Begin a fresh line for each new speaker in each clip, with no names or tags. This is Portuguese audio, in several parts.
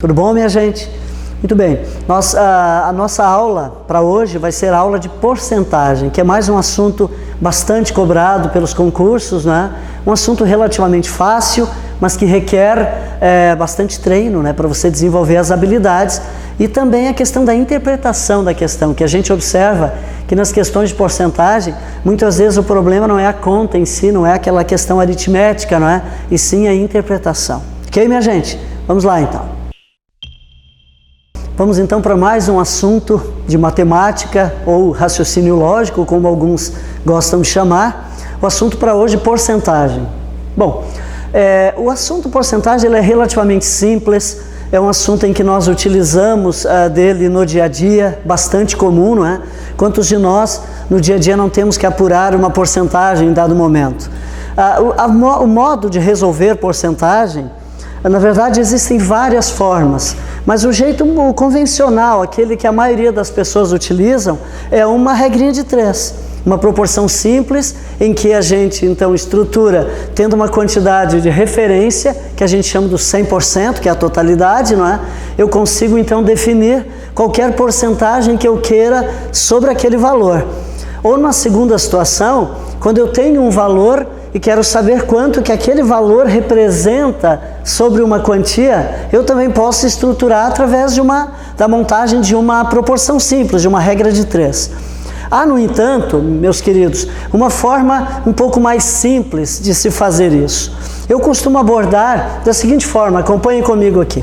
Tudo bom, minha gente? Muito bem, a nossa aula para hoje vai ser a aula de porcentagem, que é mais um assunto bastante cobrado pelos concursos, né? Um assunto relativamente fácil, mas que requer bastante treino, né? Para você desenvolver as habilidades, e também a questão da interpretação da questão, que a gente observa que nas questões de porcentagem, muitas vezes o problema não é a conta em si, não é aquela questão aritmética, não é? E sim a interpretação. Ok, minha gente? Vamos lá então. Vamos então para mais um assunto de matemática ou raciocínio lógico, como alguns gostam de chamar. O assunto para hoje, porcentagem. Bom, o assunto porcentagem ele é relativamente simples, é um assunto em que nós utilizamos dele no dia a dia, bastante comum, não é? Quantos de nós no dia a dia não temos que apurar uma porcentagem em dado momento? O modo de resolver porcentagem, na verdade, existem várias formas, mas o jeito convencional, aquele que a maioria das pessoas utilizam, é uma regrinha de 3. Uma proporção simples, em que a gente, então, estrutura tendo uma quantidade de referência, que a gente chama do 100%, que é a totalidade, não é? Eu consigo, então, definir qualquer porcentagem que eu queira sobre aquele valor. Ou, numa segunda situação, quando eu tenho um valor e quero saber quanto que aquele valor representa sobre uma quantia, eu também posso estruturar através da montagem de uma proporção simples, de uma regra de 3. Há, no entanto, meus queridos, uma forma um pouco mais simples de se fazer isso. Eu costumo abordar da seguinte forma, acompanhem comigo aqui.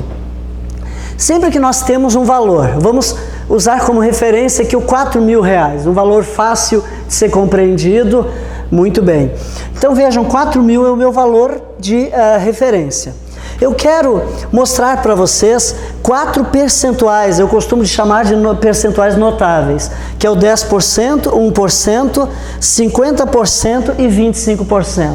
Sempre que nós temos um valor, vamos usar como referência aqui o R$4.000, um valor fácil de ser compreendido. Muito bem. Então vejam, 4.000 é o meu valor de referência. Eu quero mostrar para vocês 4 percentuais, eu costumo chamar de percentuais notáveis, que é o 10%, 1%, 50% e 25%.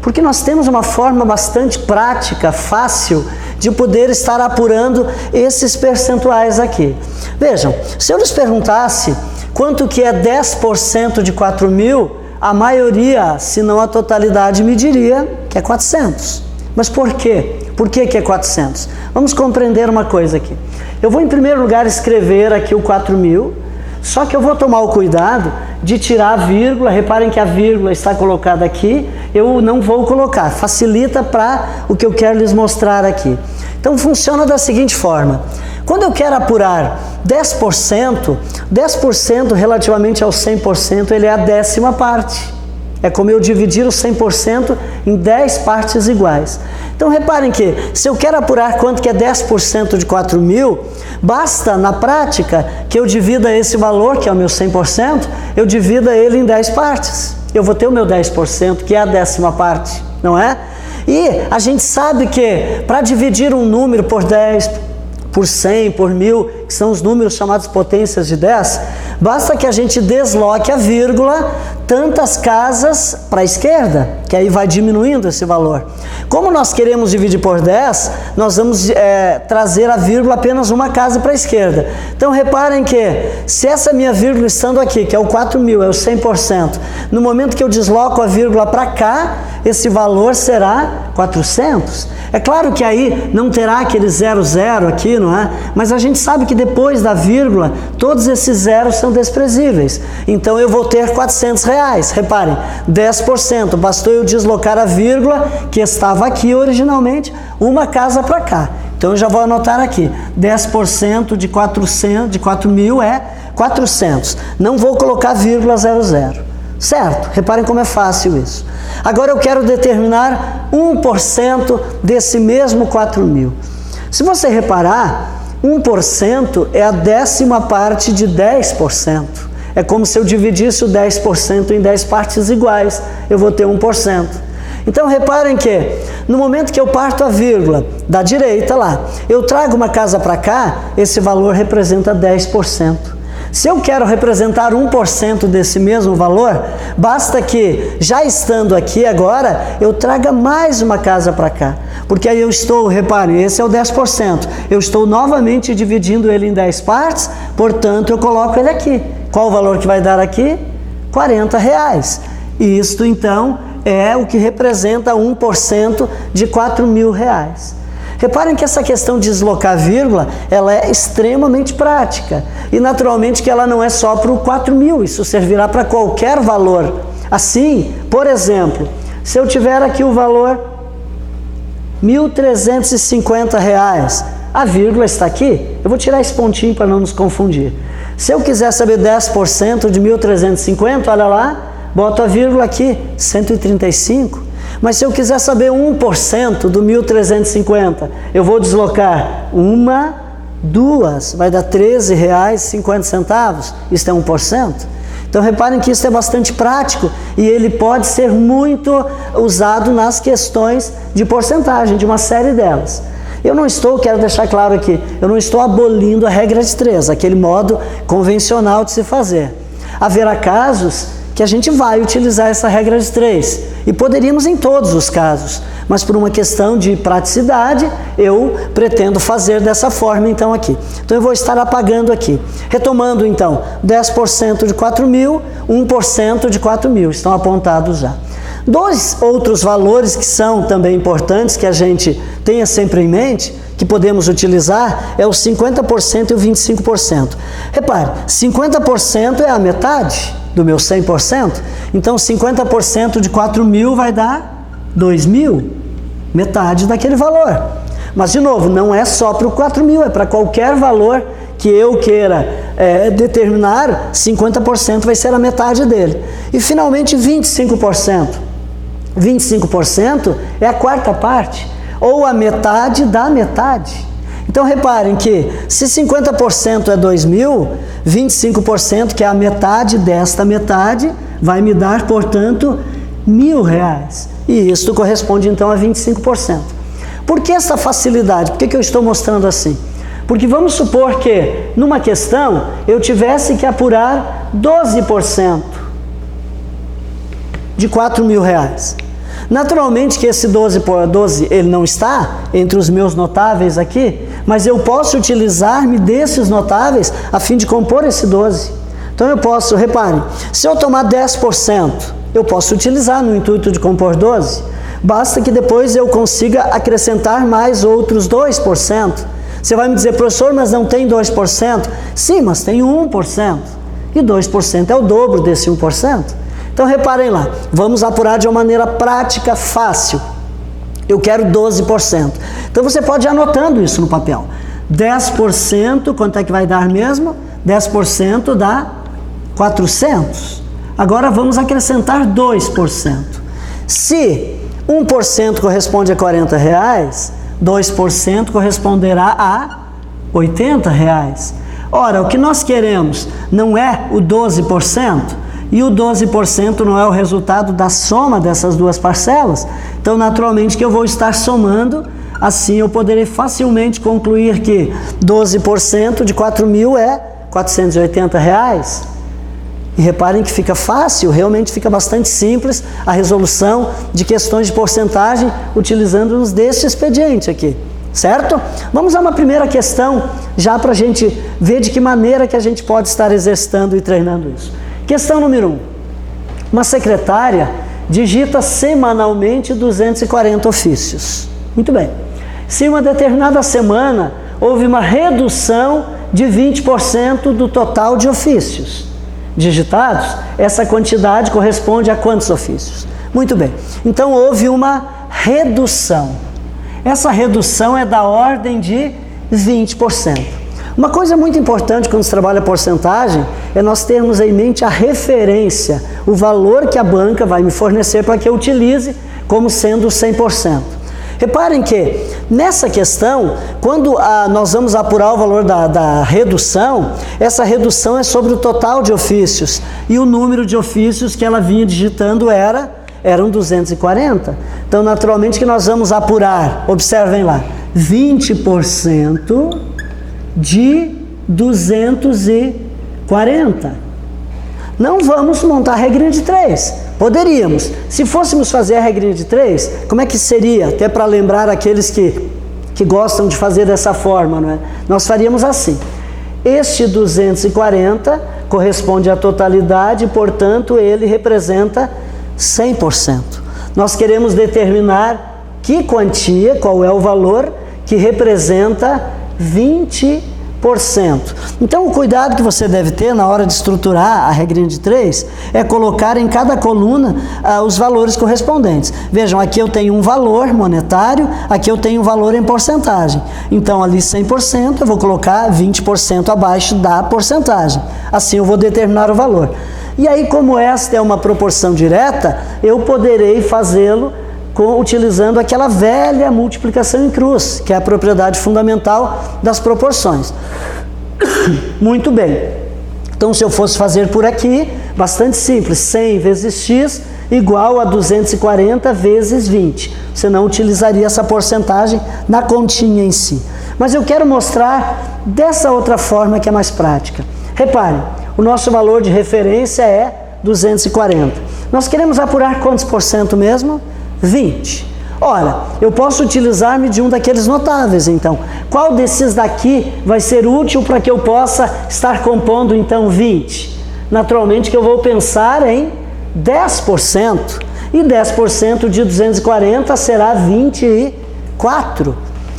Porque nós temos uma forma bastante prática, fácil, de poder estar apurando esses percentuais aqui. Vejam, se eu lhes perguntasse quanto que é 10% de 4.000, a maioria, se não a totalidade, me diria que é 400. Mas por quê? Por que é 400? Vamos compreender uma coisa aqui. Eu vou, em primeiro lugar, escrever aqui o 4.000, só que eu vou tomar o cuidado de tirar a vírgula. Reparem que a vírgula está colocada aqui, eu não vou colocar. Facilita para o que eu quero lhes mostrar aqui. Então, funciona da seguinte forma. Quando eu quero apurar 10%, 10% relativamente ao 100%, ele é a 10ª parte. É como eu dividir o 100% em 10 partes iguais. Então, reparem que, se eu quero apurar quanto que é 10% de 4.000, basta, na prática, que eu divida esse valor, que é o meu 100%, eu divida ele em 10 partes. Eu vou ter o meu 10%, que é a 10ª parte, não é? E a gente sabe que, para dividir um número por 10, por 100, por 1.000, que são os números chamados potências de 10, basta que a gente desloque a vírgula tantas casas para a esquerda, que aí vai diminuindo esse valor. Como nós queremos dividir por 10, nós vamos trazer a vírgula apenas uma casa para a esquerda. Então reparem que, se essa minha vírgula estando aqui, que é o 4.000, é o 100%, no momento que eu desloco a vírgula para cá, esse valor será 400. É claro que aí não terá aquele 00 aqui, não é? Mas a gente sabe que depois da vírgula, todos esses zeros são desprezíveis. Então eu vou ter R$400. Reparem, 10%, bastou eu deslocar a vírgula, que estava aqui originalmente, uma casa para cá. Então eu já vou anotar aqui, 10% de 4.000 é 400. Não vou colocar vírgula 00. Certo? Reparem como é fácil isso. Agora eu quero determinar 1% desse mesmo 4.000. Se você reparar, 1% é a 10ª parte de 10%. É como se eu dividisse o 10% em 10 partes iguais. Eu vou ter 1%. Então reparem que, no momento que eu parto a vírgula da direita lá, eu trago uma casa para cá, esse valor representa 10%. Se eu quero representar 1% desse mesmo valor, basta que, já estando aqui agora, eu traga mais uma casa para cá. Porque aí eu estou, reparem, esse é o 10%. Eu estou novamente dividindo ele em 10 partes, portanto eu coloco ele aqui. Qual o valor que vai dar aqui? R$40. E isto, então, é o que representa 1% de R$4.000. Reparem que essa questão de deslocar vírgula, ela é extremamente prática. E naturalmente que ela não é só para o 4.000, isso servirá para qualquer valor. Assim, por exemplo, se eu tiver aqui o valor R$ 1.350, a vírgula está aqui, eu vou tirar esse pontinho para não nos confundir. Se eu quiser saber 10% de 1.350, olha lá, boto a vírgula aqui, 135. Mas se eu quiser saber 1% do 1.350, eu vou deslocar uma, duas, vai dar R$ 13,50. Isso é 1%. Então reparem que isso é bastante prático e ele pode ser muito usado nas questões de porcentagem, de uma série delas. Quero deixar claro aqui, eu não estou abolindo a regra de 3, aquele modo convencional de se fazer. Haverá casos que a gente vai utilizar essa regra de 3, e poderíamos em todos os casos, mas por uma questão de praticidade, eu pretendo fazer dessa forma então aqui. Então eu vou estar apagando aqui. Retomando então, 10% de 4.000, 1% de 4.000, estão apontados já. Dois outros valores que são também importantes, que a gente tenha sempre em mente, que podemos utilizar, é o 50% e o 25%. Repare, 50% é a metade do meu 100%, então 50% de 4.000 vai dar 2.000, metade daquele valor. Mas, de novo, não é só para o 4.000, é para qualquer valor que eu queira determinar, 50% vai ser a metade dele. E, finalmente, 25%. 25% é a quarta parte, ou a metade da metade. Então, reparem que se 50% é 2.000, 25%, que é a metade desta metade, vai me dar, portanto, R$ 1.000. E isto corresponde, então, a 25%. Por que essa facilidade? Por que eu estou mostrando assim? Porque vamos supor que, numa questão, eu tivesse que apurar 12% de R$ 4.000. Naturalmente que esse 12 por 12, ele não está entre os meus notáveis aqui, mas eu posso utilizar-me desses notáveis a fim de compor esse 12. Então eu posso, reparem, se eu tomar 10%, eu posso utilizar no intuito de compor 12. Basta que depois eu consiga acrescentar mais outros 2%. Você vai me dizer, professor, mas não tem 2%? Sim, mas tem 1%. E 2% é o dobro desse 1%. Então, reparem lá, vamos apurar de uma maneira prática, fácil. Eu quero 12%. Então, você pode ir anotando isso no papel. 10%, quanto é que vai dar mesmo? 10% dá 400. Agora, vamos acrescentar 2%. Se 1% corresponde a R$ 40, 2% corresponderá a R$ 80. Ora, o que nós queremos não é o 12%, e o 12% não é o resultado da soma dessas duas parcelas, então naturalmente que eu vou estar somando, assim eu poderei facilmente concluir que 12% de 4.000 é R$ 480. E reparem que fica fácil, realmente fica bastante simples a resolução de questões de porcentagem utilizando-nos deste expediente aqui, certo? Vamos a uma primeira questão, já para a gente ver de que maneira que a gente pode estar exercitando e treinando isso. Questão número 1. Uma secretária digita semanalmente 240 ofícios. Muito bem. Se em uma determinada semana houve uma redução de 20% do total de ofícios digitados, essa quantidade corresponde a quantos ofícios? Muito bem. Então houve uma redução. Essa redução é da ordem de 20%. Uma coisa muito importante quando se trabalha porcentagem é nós termos em mente a referência, o valor que a banca vai me fornecer para que eu utilize como sendo 100%. Reparem que nessa questão, quando nós vamos apurar o valor da redução, essa redução é sobre o total de ofícios e o número de ofícios que ela vinha digitando eram 240. Então, naturalmente que nós vamos apurar, observem lá, 20% de 240. Não vamos montar a regrinha de 3. Poderíamos. Se fôssemos fazer a regrinha de 3, como é que seria? Até para lembrar aqueles que gostam de fazer dessa forma, não é? Nós faríamos assim. Este 240 corresponde à totalidade, portanto, ele representa 100%. Nós queremos determinar que quantia, qual é o valor que representa 20%. Então, o cuidado que você deve ter na hora de estruturar a regrinha de 3 é colocar em cada coluna os valores correspondentes. Vejam, aqui eu tenho um valor monetário, aqui eu tenho um valor em porcentagem. Então, ali 100%, eu vou colocar 20% abaixo da porcentagem. Assim, eu vou determinar o valor. E aí, como esta é uma proporção direta, eu poderei fazê-lo utilizando aquela velha multiplicação em cruz, que é a propriedade fundamental das proporções. Muito bem. Então, se eu fosse fazer por aqui, bastante simples, 100 vezes x igual a 240 vezes 20. Você não utilizaria essa porcentagem na continha em si. Mas eu quero mostrar dessa outra forma que é mais prática. Reparem, o nosso valor de referência é 240. Nós queremos apurar quantos por cento mesmo? 20. Ora, eu posso utilizar-me de um daqueles notáveis, então. Qual desses daqui vai ser útil para que eu possa estar compondo, então, 20? Naturalmente que eu vou pensar em 10%. E 10% de 240 será 24.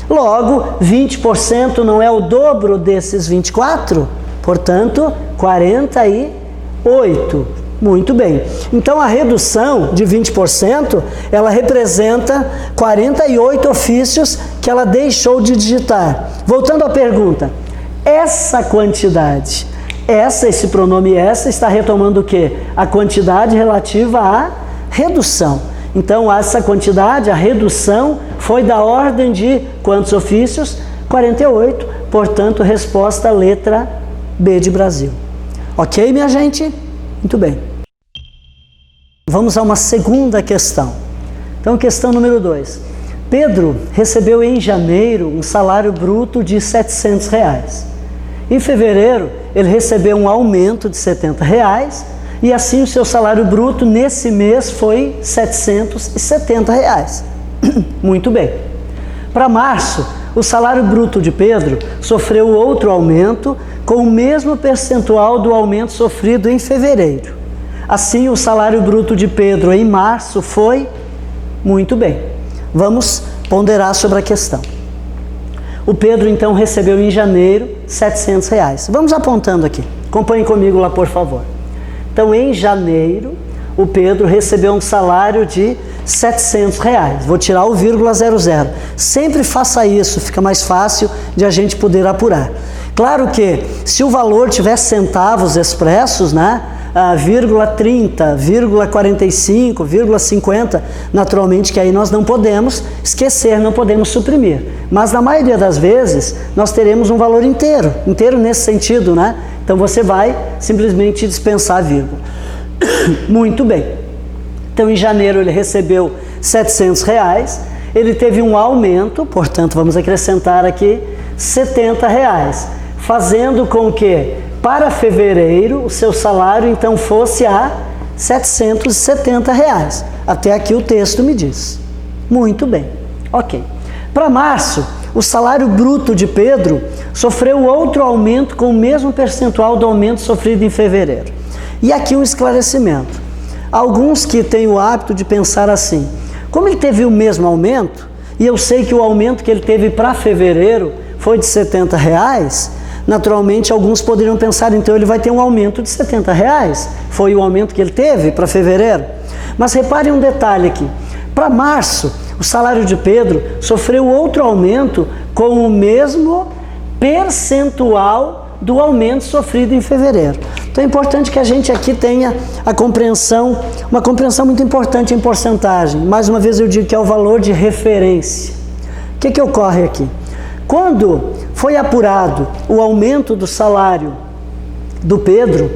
Logo, 20% não é o dobro desses 24? Portanto, 48. Muito bem. Então, a redução de 20%, ela representa 48 ofícios que ela deixou de digitar. Voltando à pergunta, essa quantidade, esse pronome essa está retomando o quê? A quantidade relativa à redução. Então, essa quantidade, a redução, foi da ordem de quantos ofícios? 48. Portanto, resposta letra B de Brasil. Ok, minha gente? Muito bem. Vamos a uma segunda questão. Então, questão número 2. Pedro recebeu em janeiro um salário bruto de R$700. Em fevereiro, ele recebeu um aumento de R$70 e assim o seu salário bruto nesse mês foi R$770. Muito bem. Para março, o salário bruto de Pedro sofreu outro aumento com o mesmo percentual do aumento sofrido em fevereiro. Assim, o salário bruto de Pedro em março foi muito bem. Vamos ponderar sobre a questão. O Pedro, então, recebeu em janeiro R$700. Vamos apontando aqui. Acompanhe comigo lá, por favor. Então, em janeiro, o Pedro recebeu um salário de R$700. Vou tirar o vírgula 00. Sempre faça isso, fica mais fácil de a gente poder apurar. Claro que, se o valor tiver centavos expressos, né? Vírgula 30, vírgula 45, vírgula 50, naturalmente que aí nós não podemos esquecer, não podemos suprimir. Mas na maioria das vezes, nós teremos um valor inteiro nesse sentido, né? Então você vai simplesmente dispensar a vírgula. Muito bem. Então em janeiro ele recebeu R$700, ele teve um aumento, portanto vamos acrescentar aqui R$70, fazendo com que para fevereiro, o seu salário, então, fosse a R$770. Até aqui o texto me diz. Muito bem. Ok. Para março, o salário bruto de Pedro sofreu outro aumento com o mesmo percentual do aumento sofrido em fevereiro. E aqui um esclarecimento. Alguns que têm o hábito de pensar assim, como ele teve o mesmo aumento, e eu sei que o aumento que ele teve para fevereiro foi de R$70, naturalmente, alguns poderiam pensar, então ele vai ter um aumento de R$70. Foi o aumento que ele teve para fevereiro. Mas reparem um detalhe aqui. Para março, o salário de Pedro sofreu outro aumento com o mesmo percentual do aumento sofrido em fevereiro. Então é importante que a gente aqui tenha a compreensão, uma compreensão muito importante em porcentagem. Mais uma vez eu digo que é o valor de referência. O que ocorre aqui? Quando foi apurado o aumento do salário do Pedro,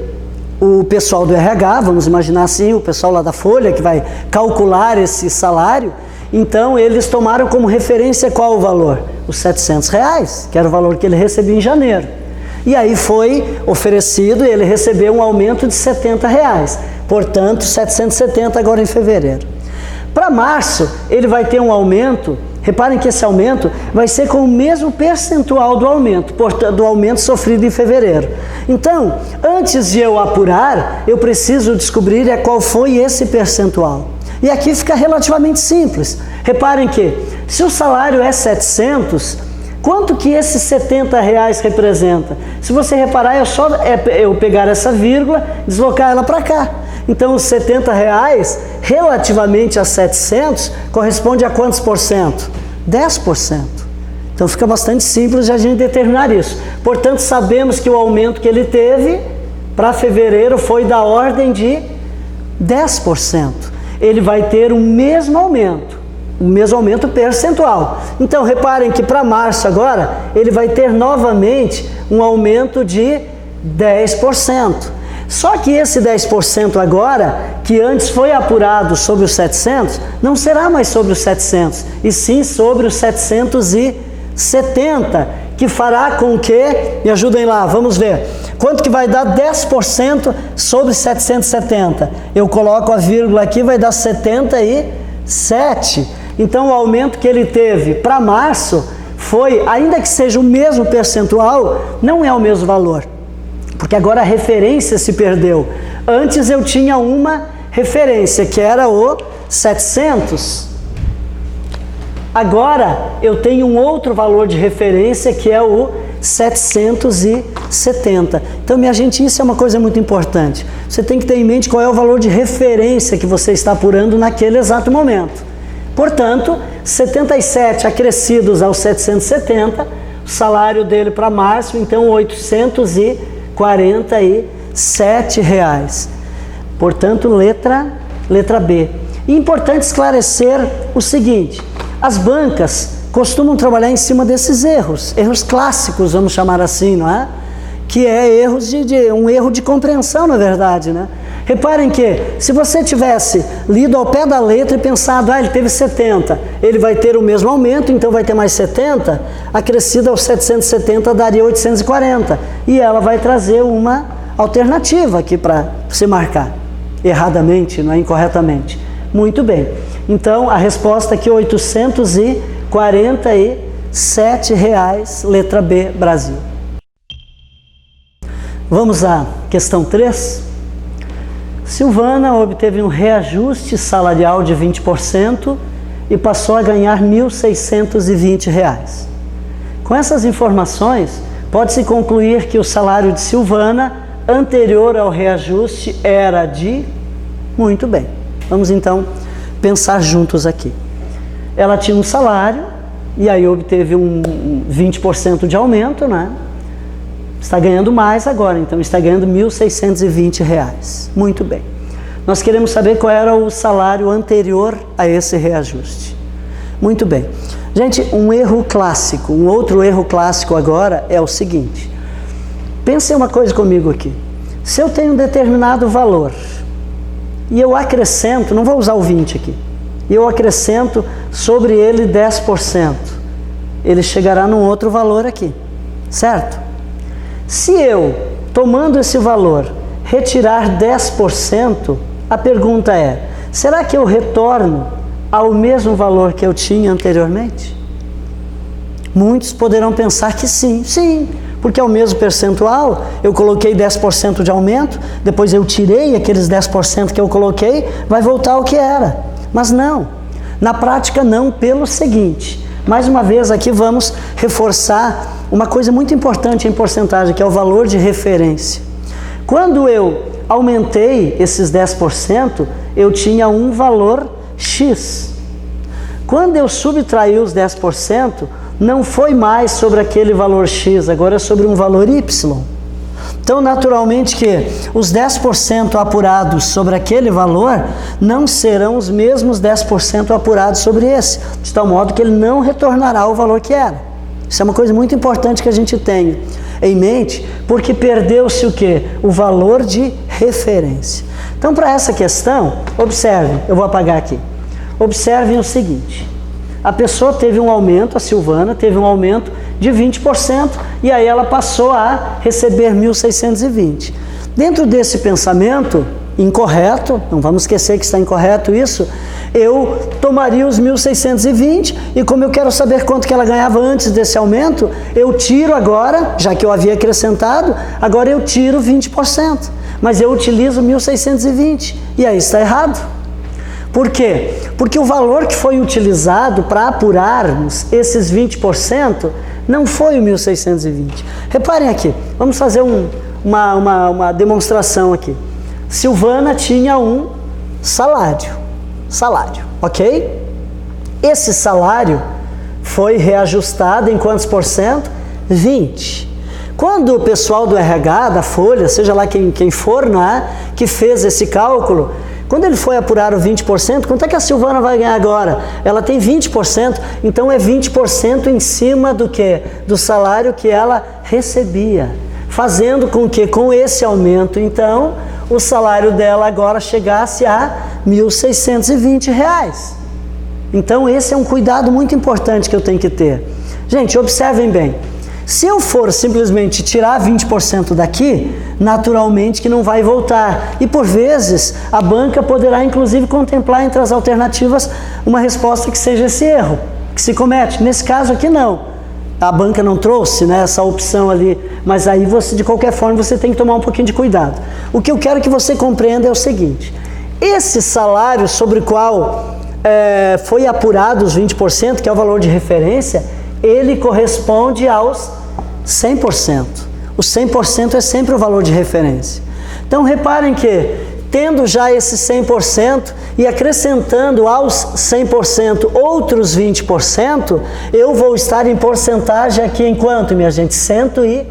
o pessoal do RH, vamos imaginar assim, o pessoal lá da Folha que vai calcular esse salário, então eles tomaram como referência qual o valor? Os R$700, que era o valor que ele recebia em janeiro. E aí foi oferecido e ele recebeu um aumento de R$70, portanto 770 agora em fevereiro. Para março ele vai ter um aumento. Reparem que esse aumento vai ser com o mesmo percentual do aumento, portanto, do aumento sofrido em fevereiro. Então, antes de eu apurar, eu preciso descobrir qual foi esse percentual. E aqui fica relativamente simples. Reparem que, se o salário é 700, quanto que esses 70 reais representa? Se você reparar, é só eu pegar essa vírgula, deslocar ela para cá. Então, os 70 reais, relativamente a 700, corresponde a quantos por cento? 10%. Então, fica bastante simples de a gente determinar isso. Portanto, sabemos que o aumento que ele teve para fevereiro foi da ordem de 10%. Ele vai ter o mesmo aumento percentual. Então, reparem que para março agora, ele vai ter novamente um aumento de 10%. Só que esse 10% agora, que antes foi apurado sobre os 700, não será mais sobre os 700, e sim sobre os 770, que fará com que, me ajudem lá, vamos ver, quanto que vai dar 10% sobre 770? Eu coloco a vírgula aqui, vai dar 77. Então, o aumento que ele teve para março foi, ainda que seja o mesmo percentual, não é o mesmo valor. Porque agora a referência se perdeu. Antes eu tinha uma referência, que era o 700. Agora eu tenho um outro valor de referência, que é o 770. Então, minha gente, isso é uma coisa muito importante. Você tem que ter em mente qual é o valor de referência que você está apurando naquele exato momento. Portanto, 77 acrescidos aos 770, o salário dele para março, então, R$ 847 reais. Portanto, letra B. E importante esclarecer o seguinte: as bancas costumam trabalhar em cima desses erros clássicos, vamos chamar assim, não é? Que é um erro de compreensão, na verdade, né? Reparem que, se você tivesse lido ao pé da letra e pensado, ele teve 70, ele vai ter o mesmo aumento, então vai ter mais 70, acrescida aos 770 daria 840, e ela vai trazer uma alternativa aqui para se marcar, erradamente, não é? Incorretamente. Muito bem, então a resposta aqui é R$ 847, letra B, Brasil. Vamos à questão 3. Silvana obteve um reajuste salarial de 20% e passou a ganhar R$ 1.620. Com essas informações, pode-se concluir que o salário de Silvana, anterior ao reajuste, era de... Muito bem, vamos então pensar juntos aqui. Ela tinha um salário e aí obteve um 20% de aumento, né? Está ganhando mais agora, então está ganhando R$ 1.620. Muito bem. Nós queremos saber qual era o salário anterior a esse reajuste. Muito bem. Gente, um outro erro clássico agora é o seguinte. Pensem uma coisa comigo aqui. Se eu tenho um determinado valor e eu acrescento, não vou usar o 20 aqui, e eu acrescento sobre ele 10%, ele chegará num outro valor aqui, certo? Se eu, tomando esse valor, retirar 10%, a pergunta é, será que eu retorno ao mesmo valor que eu tinha anteriormente? Muitos poderão pensar que sim, porque é o mesmo percentual, eu coloquei 10% de aumento, depois eu tirei aqueles 10% que eu coloquei, vai voltar ao que era. Mas não, na prática não, pelo seguinte, mais uma vez aqui vamos reforçar uma coisa muito importante em porcentagem, que é o valor de referência. Quando eu aumentei esses 10%, eu tinha um valor X. Quando eu subtraí os 10%, não foi mais sobre aquele valor X, agora é sobre um valor Y. Então, naturalmente que os 10% apurados sobre aquele valor não serão os mesmos 10% apurados sobre esse, de tal modo que ele não retornará ao valor que era. Isso é uma coisa muito importante que a gente tenha em mente, porque perdeu-se o quê? O valor de referência. Então, para essa questão, observem, eu vou apagar aqui. Observem o seguinte, a pessoa teve um aumento, a Silvana teve um aumento de 20%, e aí ela passou a receber 1.620. Dentro desse pensamento incorreto, não vamos esquecer que está incorreto isso, eu tomaria os 1.620 e como eu quero saber quanto que ela ganhava antes desse aumento, eu tiro agora, já que eu havia acrescentado, agora eu tiro 20%, mas eu utilizo 1.620 e aí está errado. Por quê? Porque o valor que foi utilizado para apurarmos esses 20% não foi o 1.620. Reparem aqui, vamos fazer uma demonstração aqui. Silvana tinha um salário, ok? Esse salário foi reajustado em quantos por cento? 20%. Quando o pessoal do RH, da Folha, seja lá quem for, né, que fez esse cálculo, quando ele foi apurar o 20%, quanto é que a Silvana vai ganhar agora? Ela tem 20%, então é 20% em cima do quê? Do salário que ela recebia. Fazendo com que, com esse aumento, então, o salário dela agora chegasse a R$ 1.620. Então, esse é um cuidado muito importante que eu tenho que ter. Gente, observem bem. Se eu for simplesmente tirar 20% daqui, naturalmente que não vai voltar. E por vezes, a banca poderá inclusive contemplar entre as alternativas uma resposta que seja esse erro, que se comete. Nesse caso aqui não. A banca não trouxe, né, essa opção ali, mas aí você, de qualquer forma, você tem que tomar um pouquinho de cuidado. O que eu quero que você compreenda é o seguinte: esse salário sobre o qual foi apurado os 20%, que é o valor de referência, ele corresponde aos 100%. O 100% é sempre o valor de referência. Então, reparem que, tendo já esse 100% e acrescentando aos 100% outros 20%, eu vou estar em porcentagem aqui em quanto, minha gente? 120%.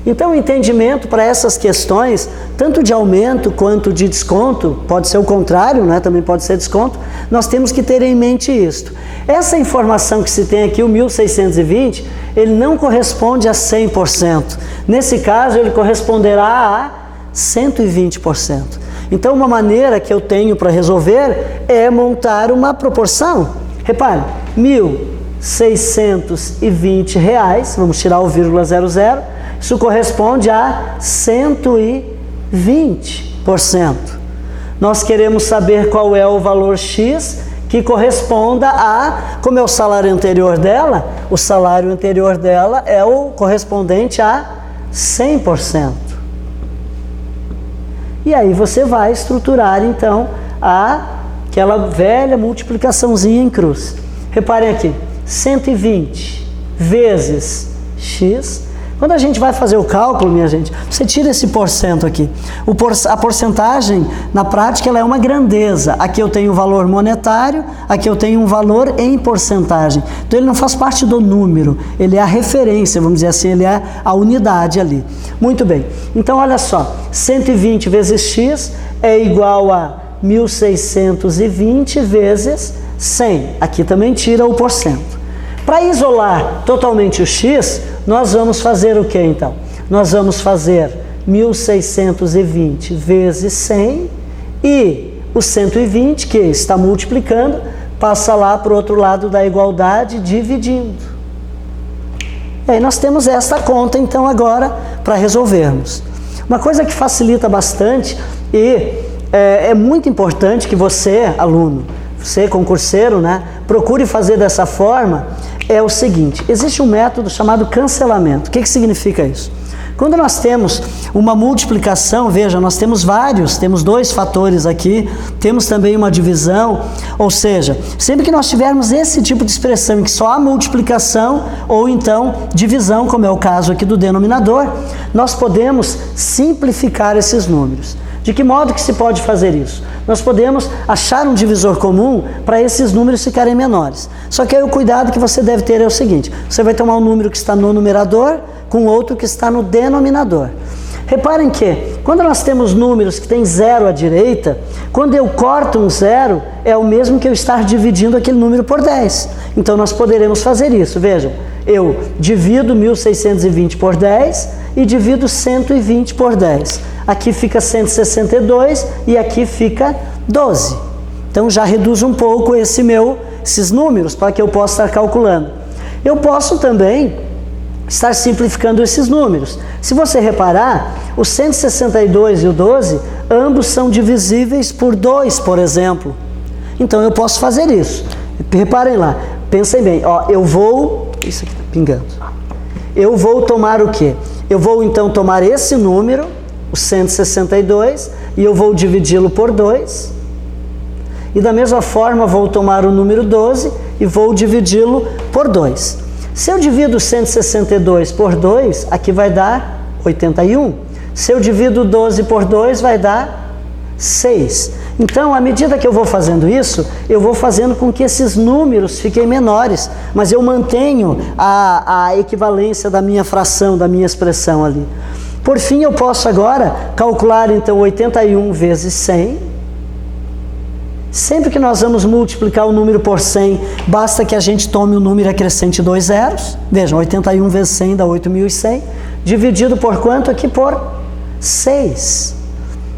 Então, o entendimento para essas questões, tanto de aumento quanto de desconto, pode ser o contrário, né? Também pode ser desconto, nós temos que ter em mente isto. Essa informação que se tem aqui, o 1.620, ele não corresponde a 100%. Nesse caso, ele corresponderá a 120%. Então, uma maneira que eu tenho para resolver é montar uma proporção. Repare, R$ 1.620, vamos tirar o vírgula 00, isso corresponde a 120%. Nós queremos saber qual é o valor X que corresponda a, como é o salário anterior dela, o salário anterior dela é o correspondente a 100%. E aí você vai estruturar então aquela velha multiplicaçãozinha em cruz. Reparem aqui, 120 vezes x. Quando a gente vai fazer o cálculo, minha gente, você tira esse porcento aqui. A porcentagem, na prática, ela é uma grandeza. Aqui eu tenho um valor monetário, aqui eu tenho um valor em porcentagem. Então, ele não faz parte do número, ele é a referência, vamos dizer assim, ele é a unidade ali. Muito bem. Então, olha só, 120 vezes x é igual a 1.620 vezes 100. Aqui também tira o porcento. Para isolar totalmente o x, nós vamos fazer o que então? Nós vamos fazer 1.620 vezes 100 e o 120, que está multiplicando, passa lá para o outro lado da igualdade, dividindo. E aí nós temos esta conta então agora para resolvermos. Uma coisa que facilita bastante e é muito importante que você, aluno, você concurseiro, né, procure fazer dessa forma, é o seguinte: existe um método chamado cancelamento. O que significa isso? Quando nós temos uma multiplicação, veja, nós temos temos dois fatores aqui, temos também uma divisão, ou seja, sempre que nós tivermos esse tipo de expressão em que só há multiplicação ou então divisão, como é o caso aqui do denominador, nós podemos simplificar esses números. De que modo que se pode fazer isso? Nós podemos achar um divisor comum para esses números ficarem menores. Só que aí o cuidado que você deve ter é o seguinte: você vai tomar um número que está no numerador com outro que está no denominador. Reparem que, quando nós temos números que tem zero à direita, quando eu corto um zero, é o mesmo que eu estar dividindo aquele número por 10. Então nós poderemos fazer isso. Vejam, eu divido 1.620 por 10 e divido 120 por 10. Aqui fica 162 e aqui fica 12. Então já reduz um pouco esses números para que eu possa estar calculando. Eu posso também estar simplificando esses números. Se você reparar, o 162 e o 12, ambos são divisíveis por 2, por exemplo. Então eu posso fazer isso. Reparem lá, pensem bem, ó, isso aqui está pingando. Eu vou tomar o quê? Eu vou então tomar esse número, o 162, e eu vou dividi-lo por 2. E da mesma forma vou tomar o número 12 e vou dividi-lo por 2. Se eu divido 162 por 2, aqui vai dar 81. Se eu divido 12 por 2, vai dar 6. Então, à medida que eu vou fazendo isso, eu vou fazendo com que esses números fiquem menores, mas eu mantenho a equivalência da minha fração, da minha expressão ali. Por fim, eu posso agora calcular, então, 81 vezes 100. Sempre que nós vamos multiplicar o número por 100, basta que a gente tome o número acrescente 2 zeros. Vejam, 81 vezes 100 dá 8.100. Dividido por quanto? Aqui por 6.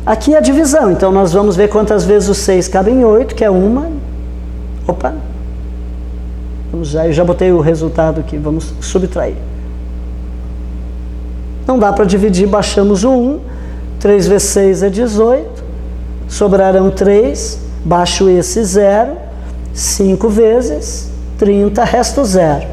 Aqui é a divisão, então nós vamos ver quantas vezes o 6 cabe em 8, que é uma. Opa! Eu já botei o resultado aqui, vamos subtrair. Não dá para dividir, baixamos o 1. 3 vezes 6 é 18. Sobrarão 3. Baixo esse 0, 5 vezes 30, resto 0.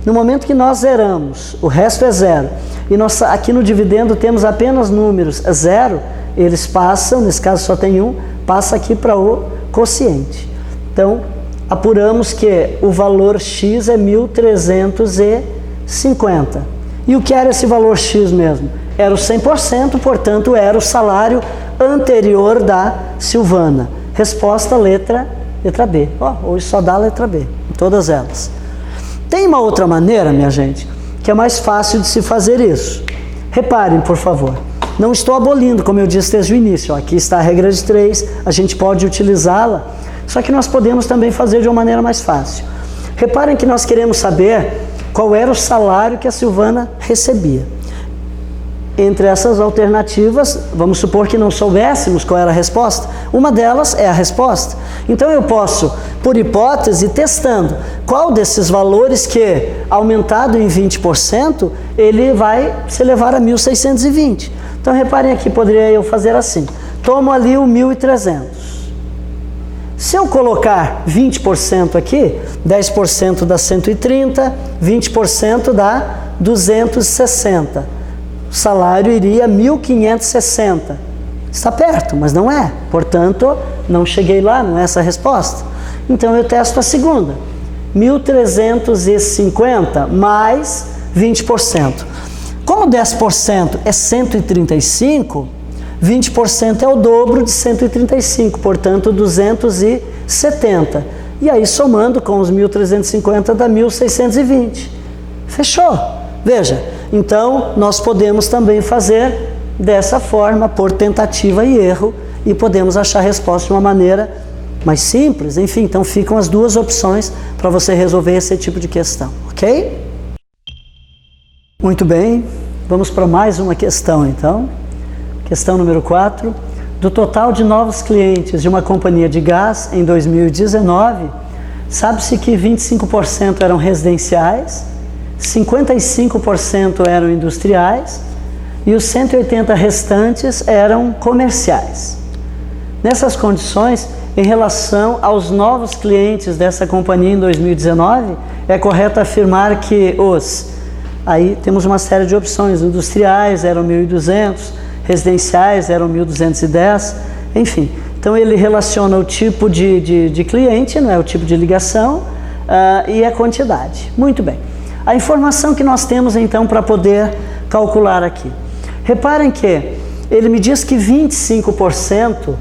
No momento que nós zeramos, o resto é 0, e nós aqui no dividendo temos apenas números 0, eles passam, nesse caso só tem 1, passa aqui para o quociente. Então, apuramos que o valor x é 1.350. E o que era esse valor x mesmo? Era o 100%, portanto, era o salário anterior da Silvana. Resposta, letra B. Hoje só dá a letra B, em todas elas. Tem uma outra maneira, minha gente, que é mais fácil de se fazer isso. Reparem, por favor. Não estou abolindo, como eu disse desde o início. Aqui está a regra de 3, a gente pode utilizá-la, só que nós podemos também fazer de uma maneira mais fácil. Reparem que nós queremos saber qual era o salário que a Silvana recebia. Entre essas alternativas, vamos supor que não soubéssemos qual era a resposta. Uma delas é a resposta. Então eu posso, por hipótese, testando qual desses valores que, aumentado em 20%, ele vai se elevar a 1.620. Então reparem aqui, poderia eu fazer assim. Tomo ali o 1.300. Se eu colocar 20% aqui, 10% dá 130, 20% dá 260. O salário iria 1.560. Está perto, mas não é. Portanto, não cheguei lá, não é essa a resposta. Então, eu testo a segunda. 1.350 mais 20%. Como 10% é 135, 20% é o dobro de 135, portanto, 270. E aí, somando com os 1.350, dá 1.620. Fechou? Veja. Então, nós podemos também fazer dessa forma, por tentativa e erro, e podemos achar a resposta de uma maneira mais simples. Enfim, então ficam as duas opções para você resolver esse tipo de questão, ok? Muito bem, vamos para mais uma questão então. Questão número 4. Do total de novos clientes de uma companhia de gás em 2019, sabe-se que 25% eram residenciais, 55% eram industriais e os 180 restantes eram comerciais. Nessas condições, em relação aos novos clientes dessa companhia em 2019, é correto afirmar que aí temos uma série de opções, industriais eram 1.200, residenciais eram 1.210, enfim. Então ele relaciona o tipo de cliente, não é, o tipo de ligação e a quantidade. Muito bem. A informação que nós temos, então, para poder calcular aqui. Reparem que ele me diz que 25%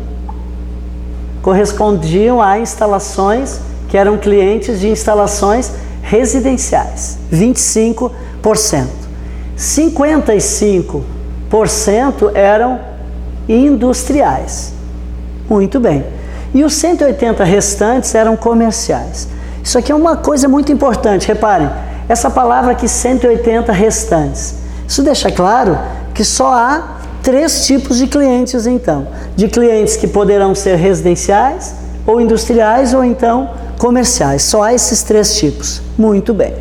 correspondiam a instalações que eram clientes de instalações residenciais. 25%. 55% eram industriais. Muito bem. E os 180 restantes eram comerciais. Isso aqui é uma coisa muito importante, reparem. Essa palavra aqui, 180 restantes. Isso deixa claro que só há 3 tipos de clientes, então. De clientes que poderão ser residenciais, ou industriais, ou então comerciais. Só há esses 3 tipos. Muito bem.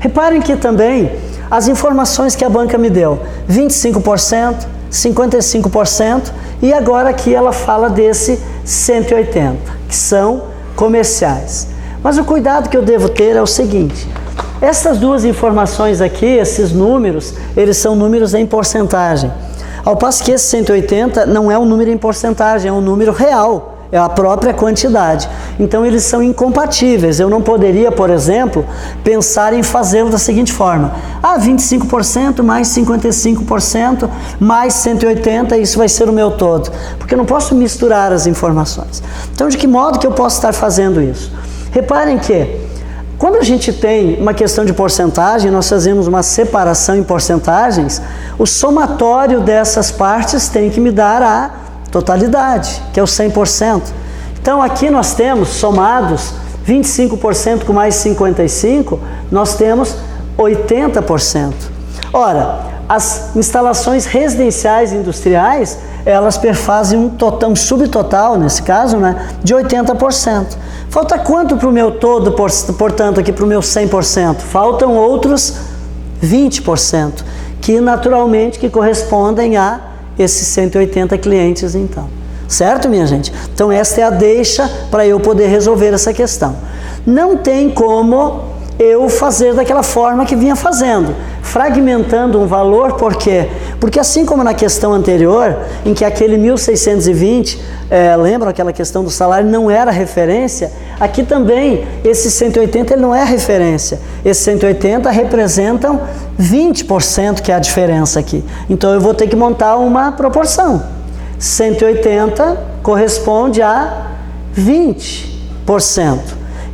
Reparem que também as informações que a banca me deu, 25%, 55%, e agora aqui ela fala desse 180, que são comerciais. Mas o cuidado que eu devo ter é o seguinte: essas duas informações aqui, esses números, eles são números em porcentagem. Ao passo que esse 180 não é um número em porcentagem, é um número real. É a própria quantidade. Então, eles são incompatíveis. Eu não poderia, por exemplo, pensar em fazê-lo da seguinte forma. 25% mais 55% mais 180, isso vai ser o meu todo. Porque eu não posso misturar as informações. Então, de que modo que eu posso estar fazendo isso? Reparem que, quando a gente tem uma questão de porcentagem, nós fazemos uma separação em porcentagens, o somatório dessas partes tem que me dar a totalidade, que é o 100%. Então, aqui nós temos, somados, 25% com mais 55%, nós temos 80%. Ora, as instalações residenciais e industriais, elas perfazem um subtotal, nesse caso, né, de 80%. Falta quanto para o meu todo, portanto, aqui para o meu 100%? Faltam outros 20%, que naturalmente que correspondem a esses 180 clientes, então. Certo, minha gente? Então, esta é a deixa para eu poder resolver essa questão. Não tem como eu fazer daquela forma que vinha fazendo, fragmentando um valor, por quê? Porque assim como na questão anterior, em que aquele 1.620, lembra aquela questão do salário, não era referência, aqui também, esse 180 ele não é referência. Esses 180 representam 20%, que é a diferença aqui. Então, eu vou ter que montar uma proporção. 180 corresponde a 20%.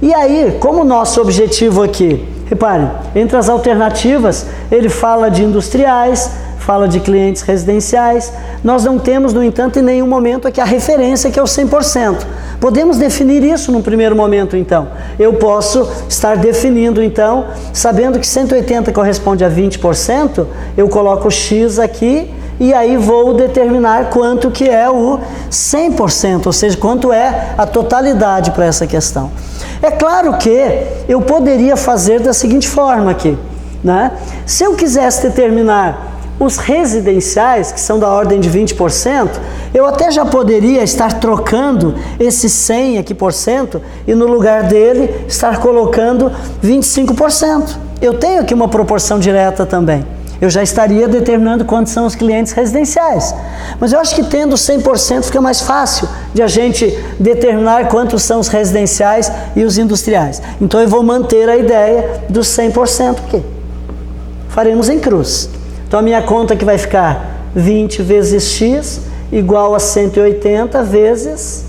E aí, como o nosso objetivo aqui, reparem, entre as alternativas, ele fala de industriais, fala de clientes residenciais. Nós não temos, no entanto, em nenhum momento aqui a referência, que é o 100%. Podemos definir isso num primeiro momento, então. Eu posso estar definindo, então, sabendo que 180 corresponde a 20%, eu coloco o X aqui e aí vou determinar quanto que é o 100%, ou seja, quanto é a totalidade para essa questão. É claro que eu poderia fazer da seguinte forma aqui, né? Se eu quisesse determinar os residenciais, que são da ordem de 20%, eu até já poderia estar trocando esse 100 aqui por cento e no lugar dele estar colocando 25%. Eu tenho aqui uma proporção direta também. Eu já estaria determinando quantos são os clientes residenciais. Mas eu acho que tendo 100% fica mais fácil de a gente determinar quantos são os residenciais e os industriais. Então eu vou manter a ideia dos 100% aqui. Faremos em cruz. Então a minha conta aqui vai ficar 20 vezes x igual a 180 vezes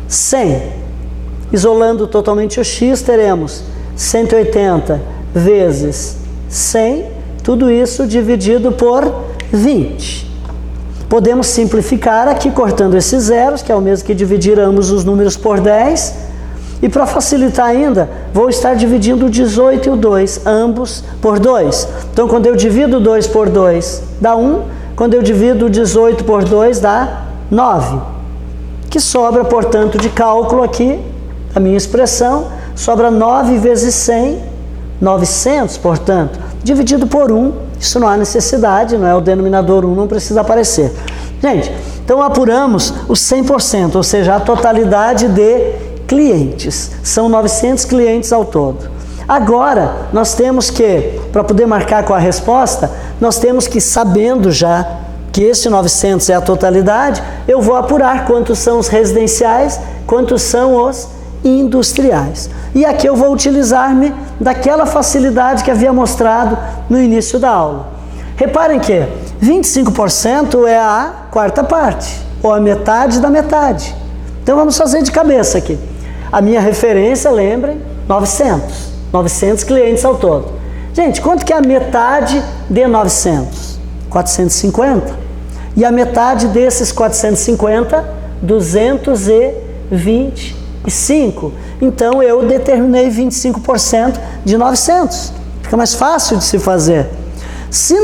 100. Isolando totalmente o x, teremos 180 vezes 100, tudo isso dividido por 20. Podemos simplificar aqui cortando esses zeros, que é o mesmo que dividir ambos os números por 10. E para facilitar ainda, vou estar dividindo o 18 e o 2, ambos por 2. Então, quando eu divido o 2 por 2, dá 1. Quando eu divido o 18 por 2, dá 9. Que sobra, portanto, de cálculo aqui, a minha expressão, sobra 9 vezes 100, 900, portanto, dividido por 1, isso não há necessidade, não é? O denominador 1 não precisa aparecer. Gente, então apuramos os 100%, ou seja, a totalidade de clientes. São 900 clientes ao todo. Agora, nós temos que, para poder marcar com a resposta, nós temos que, sabendo já que esse 900 é a totalidade, eu vou apurar quantos são os residenciais, quantos são os industriais. E aqui eu vou utilizar-me daquela facilidade que havia mostrado no início da aula. Reparem que 25% é a quarta parte, ou a metade da metade. Então vamos fazer de cabeça aqui. A minha referência, lembrem, 900 clientes ao todo. Gente, quanto que é a metade de 900? 450. E a metade desses 450? 225. Então, eu determinei 25% de 900. Fica mais fácil de se fazer. Se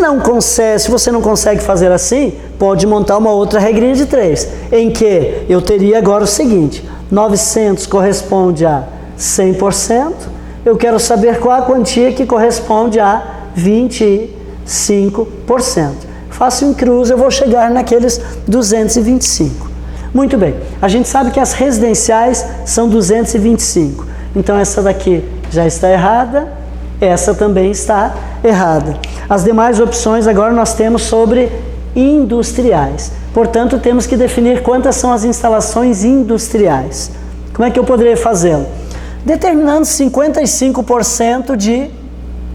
você não consegue fazer assim, pode montar uma outra regrinha de 3, em que eu teria agora o seguinte: 900 corresponde a 100%, eu quero saber qual a quantia que corresponde a 25%. Faço em cruz, eu vou chegar naqueles 225. Muito bem, a gente sabe que as residenciais são 225, então essa daqui já está errada, essa também está errada. As demais opções agora nós temos sobre industriais. Portanto, temos que definir quantas são as instalações industriais. Como é que eu poderia fazê-lo? Determinando 55% de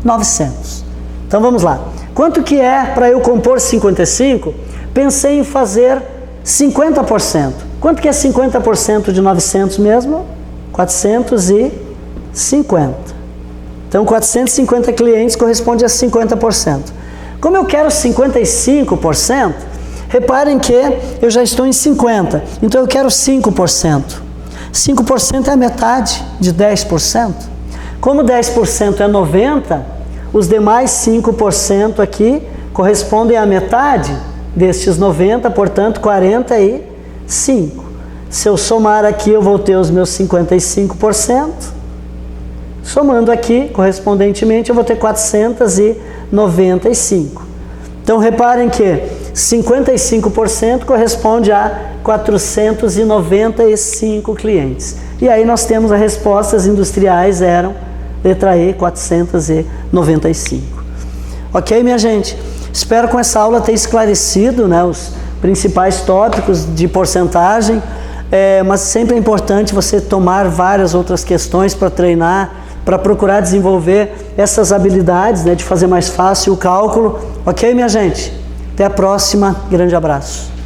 900. Então vamos lá. Quanto que é para eu compor 55? Pensei em fazer 50%. Quanto que é 50% de 900 mesmo? 450. Então 450 clientes corresponde a 50%. Como eu quero 55%, reparem que eu já estou em 50%. Então eu quero 5%. 5% é a metade de 10%. Como 10% é 90%, os demais 5% aqui correspondem à metade destes 90%, portanto 45%. Se eu somar aqui, eu vou ter os meus 55%. Somando aqui, correspondentemente, eu vou ter 495. Então reparem que 55% corresponde a 495 clientes. E aí nós temos as respostas industriais eram, letra E, 495. Ok, minha gente? Espero com essa aula ter esclarecido, né, os principais tópicos de porcentagem, mas sempre é importante você tomar várias outras questões para treinar, para procurar desenvolver essas habilidades, né, de fazer mais fácil o cálculo. Ok, minha gente? Até a próxima. Grande abraço.